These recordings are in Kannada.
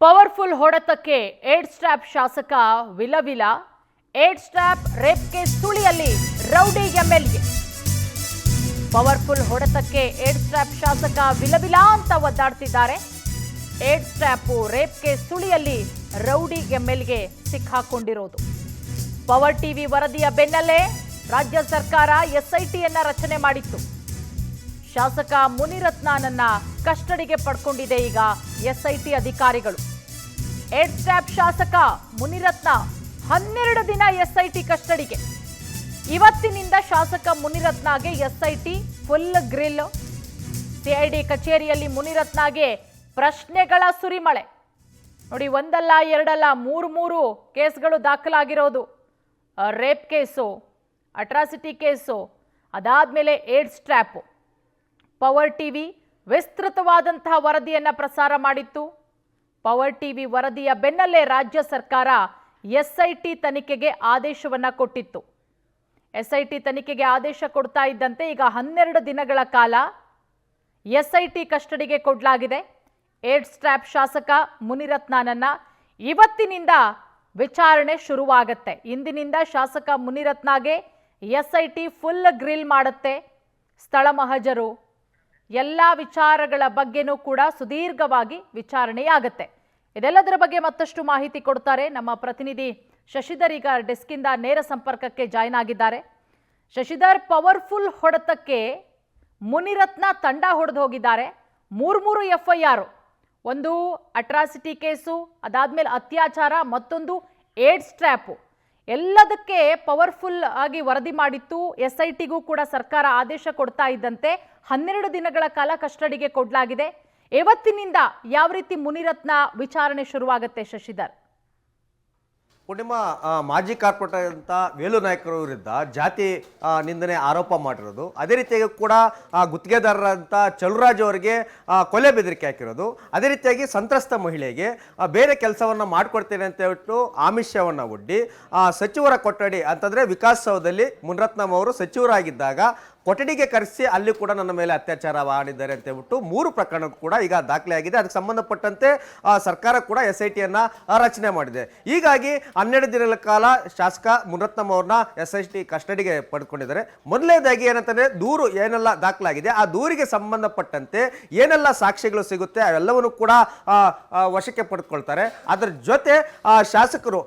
ಪವರ್ಫುಲ್ ಹೊಡೆತಕ್ಕೆ ಏಡ್ಸ್ ಟ್ರ್ಯಾಪ್ ಶಾಸಕ ವಿಲವಿಲ. ಏಡ್ಸ್ ಟ್ರ್ಯಾಪ್ ರೇಪ್ ಕೇಸ್ ಸುಳಿಯಲ್ಲಿ ರೌಡಿ ಎಂಎಲ್ಎ. ಪವರ್ಫುಲ್ ಹೊಡೆತಕ್ಕೆ ಏಡ್ಸ್ ಟ್ರ್ಯಾಪ್ ಶಾಸಕ ವಿಲವಿಲ ಅಂತ ಒದ್ದಾಡ್ತಿದ್ದಾರೆ. ಏಡ್ಸ್ ಟ್ರ್ಯಾಪ್ ರೇಪ್ ಕೇಸ್ ಸುಳಿಯಲ್ಲಿ ರೌಡಿ ಎಂಎಲ್ಎಗೆ ಸಿಕ್ಕಾಕೊಂಡಿರೋದು. ಪವರ್ ಟಿವಿ ವರದಿಯ ಬೆನ್ನಲ್ಲೇ ರಾಜ್ಯ ಸರ್ಕಾರ ಎಸ್ಐಟಿಯನ್ನ ರಚನೆ ಮಾಡಿತ್ತು. ಶಾಸಕ ಮುನಿರತ್ನನನ್ನ ಕಸ್ಟಡಿಗೆ ಪಡ್ಕೊಂಡಿದೆ ಈಗ ಎಸ್ಐಟಿ ಅಧಿಕಾರಿಗಳು. ಏಡ್ಸ್ ಟ್ರ್ಯಾಪ್ ಶಾಸಕ ಮುನಿರತ್ನ 12 ದಿನ ಎಸ್ಐಟಿ ಕಸ್ಟಡಿಗೆ. ಇವತ್ತಿನಿಂದ ಶಾಸಕ ಮುನಿರತ್ನಗೆ ಎಸ್ಐಟಿ ಫುಲ್ ಗ್ರಿಲ್. ಸಿಐಡಿ ಕಚೇರಿಯಲ್ಲಿ ಮುನಿರತ್ನಗೆ ಪ್ರಶ್ನೆಗಳ ಸುರಿಮಳೆ. ನೋಡಿ, ಒಂದಲ್ಲ ಎರಡಲ್ಲ ಮೂರು ಕೇಸ್ಗಳು ದಾಖಲಾಗಿರೋದು. ರೇಪ್ ಕೇಸು, ಅಟ್ರಾಸಿಟಿ ಕೇಸು, ಅದಾದ್ಮೇಲೆ ಏಡ್ಸ್ ಟ್ರ್ಯಾಪ್. ಪವರ್ ಟಿವಿ ವಿಸ್ತೃತವಾದಂತಹ ವರದಿಯನ್ನ ಪ್ರಸಾರ ಮಾಡಿತ್ತು. ಪವರ್ ಟಿವಿ ವರದಿಯ ಬೆನ್ನಲ್ಲೇ ರಾಜ್ಯ ಸರ್ಕಾರ ಎಸ್ಐಟಿ ತನಿಖೆಗೆ ಆದೇಶವನ್ನ ಕೊಟ್ಟಿತ್ತು. ಎಸ್ಐಟಿ ತನಿಖೆಗೆ ಆದೇಶ ಕೊಡ್ತಾ ಇದ್ದಂತೆ ಈಗ 12 ದಿನಗಳ ಕಾಲ ಎಸ್ಐಟಿ ಕಸ್ಟಡಿಗೆ ಕೊಡಲಾಗಿದೆ. ಏಡ್ಸ್ ಟ್ರ್ಯಾಪ್ ಶಾಸಕ ಮುನಿರತ್ನನನ್ನ ಇವತ್ತಿನಿಂದ ವಿಚಾರಣೆ ಶುರುವಾಗುತ್ತೆ. ಇಂದಿನಿಂದ ಶಾಸಕ ಮುನಿರತ್ನಗೆ ಎಸ್ಐಟಿ ಫುಲ್ ಗ್ರಿಲ್ ಮಾಡುತ್ತೆ. ಸ್ಥಳ ಮಹಜರು ಎಲ್ಲ ವಿಚಾರಗಳ ಬಗ್ಗೆನೂ ಕೂಡ ಸುದೀರ್ಘವಾಗಿ ವಿಚಾರಣೆಯಾಗುತ್ತೆ. ಇದೆಲ್ಲದರ ಬಗ್ಗೆ ಮತ್ತಷ್ಟು ಮಾಹಿತಿ ಕೊಡ್ತಾರೆ ನಮ್ಮ ಪ್ರತಿನಿಧಿ ಶಶಿಧರ್. ಈಗ ಡೆಸ್ಕಿಂದ ನೇರ ಸಂಪರ್ಕಕ್ಕೆ ಜಾಯ್ನ್ ಆಗಿದ್ದಾರೆ. ಶಶಿಧರ್, ಪವರ್ಫುಲ್ ಹೊಡೆತಕ್ಕೆ ಮುನಿರತ್ನ ತಂಡ ಹೊಡೆದು ಹೋಗಿದ್ದಾರೆ. 3 FIR, ಒಂದು ಅಟ್ರಾಸಿಟಿ ಕೇಸು, ಅದಾದ್ಮೇಲೆ ಅತ್ಯಾಚಾರ, ಮತ್ತೊಂದು ಏಡ್ಸ್ ಟ್ರ್ಯಾಪ್. ಎಲ್ಲದಕ್ಕೆ ಪವರ್ಫುಲ್ ಆಗಿ ವರದಿ ಮಾಡಿತ್ತು. ಎಸ್ಐಟಿಗೂ ಕೂಡ ಸರ್ಕಾರ ಆದೇಶ ಕೊಡ್ತಾ ಇದ್ದಂತೆ 12 ದಿನಗಳ ಕಾಲ ಕಸ್ಟಡಿಗೆ ಕೊಡಲಾಗಿದೆ. ಇವತ್ತಿನಿಂದ ಯಾವ ರೀತಿ ಮುನಿರತ್ನ ವಿಚಾರಣೆ ಶುರುವಾಗುತ್ತೆ ಶಶಿಧರ್? ಪೂರ್ಣಿಮಾ, ಮಾಜಿ ಕಾರ್ಪೊರೇಟರ್ ಅಂತ ವೇಲು ನಾಯ್ಕರ ವಿರುದ್ಧ ಜಾತಿ ನಿಂದನೆ ಆರೋಪ ಮಾಡಿರೋದು, ಅದೇ ರೀತಿಯಾಗಿ ಕೂಡ ಗುತ್ತಿಗೆದಾರರಂತ ಚಲುರಾಜ್ ಅವರಿಗೆ ಕೊಲೆ ಬೆದರಿಕೆ ಹಾಕಿರೋದು, ಅದೇ ರೀತಿಯಾಗಿ ಸಂತ್ರಸ್ತ ಮಹಿಳೆಗೆ ಬೇರೆ ಕೆಲಸವನ್ನು ಮಾಡಿಕೊಡ್ತೇನೆ ಅಂತ ಹೇಳ್ಬಿಟ್ಟು ಆಮಿಷವನ್ನು ಒಡ್ಡಿ ಸಚಿವರ ಕೊಠಡಿ ಅಂತಂದರೆ ವಿಕಾಸಸೌಧದಲ್ಲಿ ಮುನಿರತ್ನಂ ಅವರು ಸಚಿವರಾಗಿದ್ದಾಗ ಕೊಠಡಿಗೆ ಕರೆಸಿ ಅಲ್ಲಿ ಕೂಡ ನನ್ನ ಮೇಲೆ ಅತ್ಯಾಚಾರ ಮಾಡಿದ್ದಾರೆ ಅಂತ ಹೇಳ್ಬಿಟ್ಟು 3 ಪ್ರಕರಣ ಕೂಡ ಈಗ ದಾಖಲೆ ಆಗಿದೆ. ಅದಕ್ಕೆ ಸಂಬಂಧಪಟ್ಟಂತೆ ಸರ್ಕಾರ ಕೂಡ ಎಸ್ಐಟಿಯನ್ನ ರಚನೆ ಮಾಡಿದೆ. ಹೀಗಾಗಿ 12 ದಿನಗಳ ಕಾಲ ಶಾಸಕ ಮುನಿರತ್ನಂ ಅವ್ರನ್ನ ಎಸ್ಐಟಿ ಕಸ್ಟಡಿಗೆ ಪಡೆದುಕೊಂಡಿದ್ದಾರೆ. ಮೊದಲನೇದಾಗಿ ಏನಂತಂದ್ರೆ ದೂರು ಏನೆಲ್ಲ ದಾಖಲಾಗಿದೆ, ಆ ದೂರಿಗೆ ಸಂಬಂಧಪಟ್ಟಂತೆ ಏನೆಲ್ಲ ಸಾಕ್ಷ್ಯಗಳು ಸಿಗುತ್ತೆ ಅವೆಲ್ಲವನ್ನು ಕೂಡ ವಶಕ್ಕೆ ಪಡೆದುಕೊಳ್ತಾರೆ. ಅದರ ಜೊತೆ ಶಾಸಕರು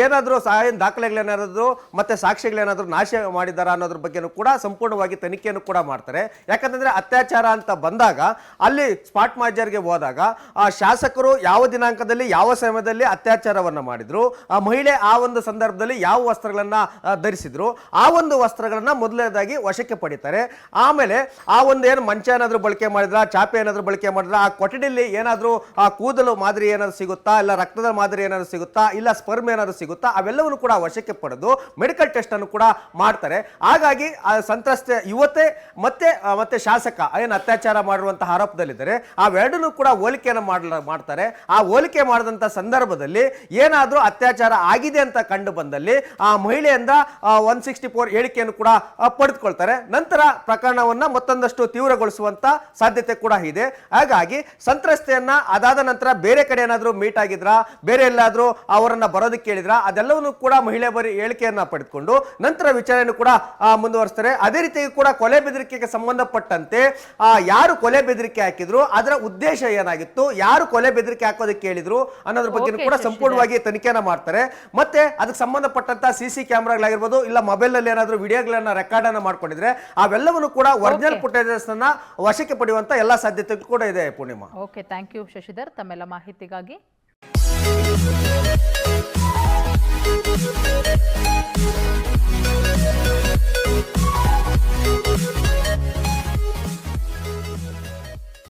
ಏನಾದರೂ ದಾಖಲೆಗಳೇನಾದ್ರು ಮತ್ತೆ ಸಾಕ್ಷ್ಯಗಳೇನಾದರೂ ನಾಶ ಮಾಡಿದಾರ ಅನ್ನೋದ್ರ ಬಗ್ಗೆನೂ ಕೂಡ ಸಂಪೂರ್ಣವಾಗಿ ತನಿಖೆಯನ್ನು ಕೂಡ ಮಾಡ್ತಾರೆ. ಯಾಕಂತಂದ್ರೆ ಅತ್ಯಾಚಾರ ಅಂತ ಬಂದಾಗ ಅಲ್ಲಿ ಸ್ಪಾಟ್ ಮಾಜರ್ಗೆ ಹೋದಾಗ ಆ ಶಾಸಕರು ಯಾವ ದಿನಾಂಕದಲ್ಲಿ ಯಾವ ಸಮಯದಲ್ಲಿ ಅತ್ಯಾಚಾರವನ್ನ ಮಾಡಿದ್ರು, ಆ ಮಹಿಳೆ ಆ ಒಂದು ಸಂದರ್ಭದಲ್ಲಿ ಯಾವ ವಸ್ತ್ರಗಳನ್ನ ಧರಿಸಿದ್ರು, ಆ ಒಂದು ವಸ್ತ್ರಗಳನ್ನ ಮೊದಲನೇದಾಗಿ ವಶಕ್ಕೆ ಪಡಿತಾರೆ. ಆಮೇಲೆ ಆ ಒಂದು ಏನು ಮಂಚ ಏನಾದ್ರು ಬಳಕೆ ಮಾಡಿದ್ರ, ಚಾಪೆ ಏನಾದ್ರು ಬಳಕೆ ಮಾಡಿದ್ರ, ಆ ಕೊಠಡಿಯಲ್ಲಿ ಏನಾದ್ರು ಆ ಕೂದಲು ಮಾದರಿ ಏನಾದ್ರು ಸಿಗುತ್ತಾ, ಇಲ್ಲ ರಕ್ತದ ಮಾದರಿ ಏನಾದ್ರು ಸಿಗುತ್ತಾ, ಇಲ್ಲ ಸ್ಪರ್ಮ್ ಏನಾದ್ರು ಸಿಗುತ್ತಾ, ಅವೆಲ್ಲವನ್ನು ಕೂಡ ವಶಕ್ಕೆ ಪಡೆದು ಮೆಡಿಕಲ್ ಟೆಸ್ಟ್ ಅನ್ನು ಕೂಡ ಮಾಡ್ತಾರೆ. ಹಾಗಾಗಿ ಸಂತ್ರಸ್ತೆ ಯುವತೆ ಮತ್ತೆ ಶಾಸಕ ಏನು ಅತ್ಯಾಚಾರ ಮಾಡಿರುವಂತಹ ಆರೋಪದಲ್ಲಿದ್ದಾರೆ, ಅವೆರಡನ್ನೂ ಕೂಡ ಹೋಲಿಕೆಯನ್ನು ಮಾಡ್ತಾರೆ. ಆ ಹೋಲಿಕೆ ಮಾಡಿದಂತ ಸಂದರ್ಭದಲ್ಲಿ ಏನಾದ್ರೂ ಅತ್ಯಾಚಾರ ಆಗಿದೆ ಅಂತ ಕಂಡು ಬಂದಲ್ಲಿ ಆ ಮಹಿಳೆಯಿಂದ 164 ಹೇಳಿಕೆಯನ್ನು ಕೂಡ ಪಡೆದುಕೊಳ್ತಾರೆ. ನಂತರ ಪ್ರಕರಣವನ್ನ ಮತ್ತೊಂದಷ್ಟು ತೀವ್ರಗೊಳಿಸುವಂತ ಸಾಧ್ಯತೆ ಕೂಡ ಇದೆ. ಹಾಗಾಗಿ ಸಂತ್ರಸ್ತೆಯನ್ನ ಅದಾದ ನಂತರ ಬೇರೆ ಕಡೆ ಏನಾದ್ರೂ ಮೀಟ್ ಆಗಿದ್ರ, ಬೇರೆ ಎಲ್ಲಾದ್ರೂ ಅವರನ್ನ ಬರೋದಕ್ಕೆ ಕೇಳಿದ್ರ, ಅದೆಲ್ಲವನ್ನು ಕೂಡ ಮಹಿಳೆ ಬರೀ ಹೇಳಿಕೆಯನ್ನ ಪಡೆದುಕೊಂಡು ನಂತರ ವಿಚಾರಣೆ ಕೂಡ ಮುಂದುವರಿಸ್ತಾರೆ. ಅದೇ ರೀತಿ ಕೂಡ ಕೊಲೆ ಬೆದರಿಕೆಗೆ ಸಂಬಂಧಪಟ್ಟಂತೆ ಯಾರು ಕೊಲೆ ಬೆದರಿಕೆ ಹಾಕಿದ್ರು, ಅದರ ಉದ್ದೇಶ ಏನಾಗಿತ್ತು, ಯಾರು ಕೊಲೆ ಬೆದರಿಕೆ ಹಾಕೋದಕ್ಕೆ ಹೇಳಿದ್ರು ಅನ್ನೋದ್ರ ಬಗ್ಗೆ ಕೂಡ ಸಂಪೂರ್ಣವಾಗಿ ತನಿಖೆನ ಮಾಡ್ತಾರೆ. ಮತ್ತೆ ಅದಕ್ಕೆ ಸಂಬಂಧಪಟ್ಟಂತ CC ಕ್ಯಾಮೆರಾಗಳಾಗಿರ್ಬೋದು, ಇಲ್ಲ ಮೊಬೈಲ್ ನಲ್ಲಿ ಏನಾದ್ರು ವಿಡಿಯೋಗಳನ್ನ ರೆಕಾರ್ಡ್ ಅನ್ನ ಮಾಡ್ಕೊಂಡಿದ್ರೆ ಅವೆಲ್ಲವನ್ನು ಕೂಡ ಒರಿಜಿನಲ್ ಫುಟೇಜಸ್ ಅನ್ನ ವಶಕ್ಕೆ ಪಡೆಯುವಂತ ಎಲ್ಲಾ ಸಾಧ್ಯತೆ ಕೂಡ ಇದೆ. Purnima, okay, thank you Shashidhar ತಮ್ಮೆಲ್ಲ ಮಾಹಿತಿಗಾಗಿ.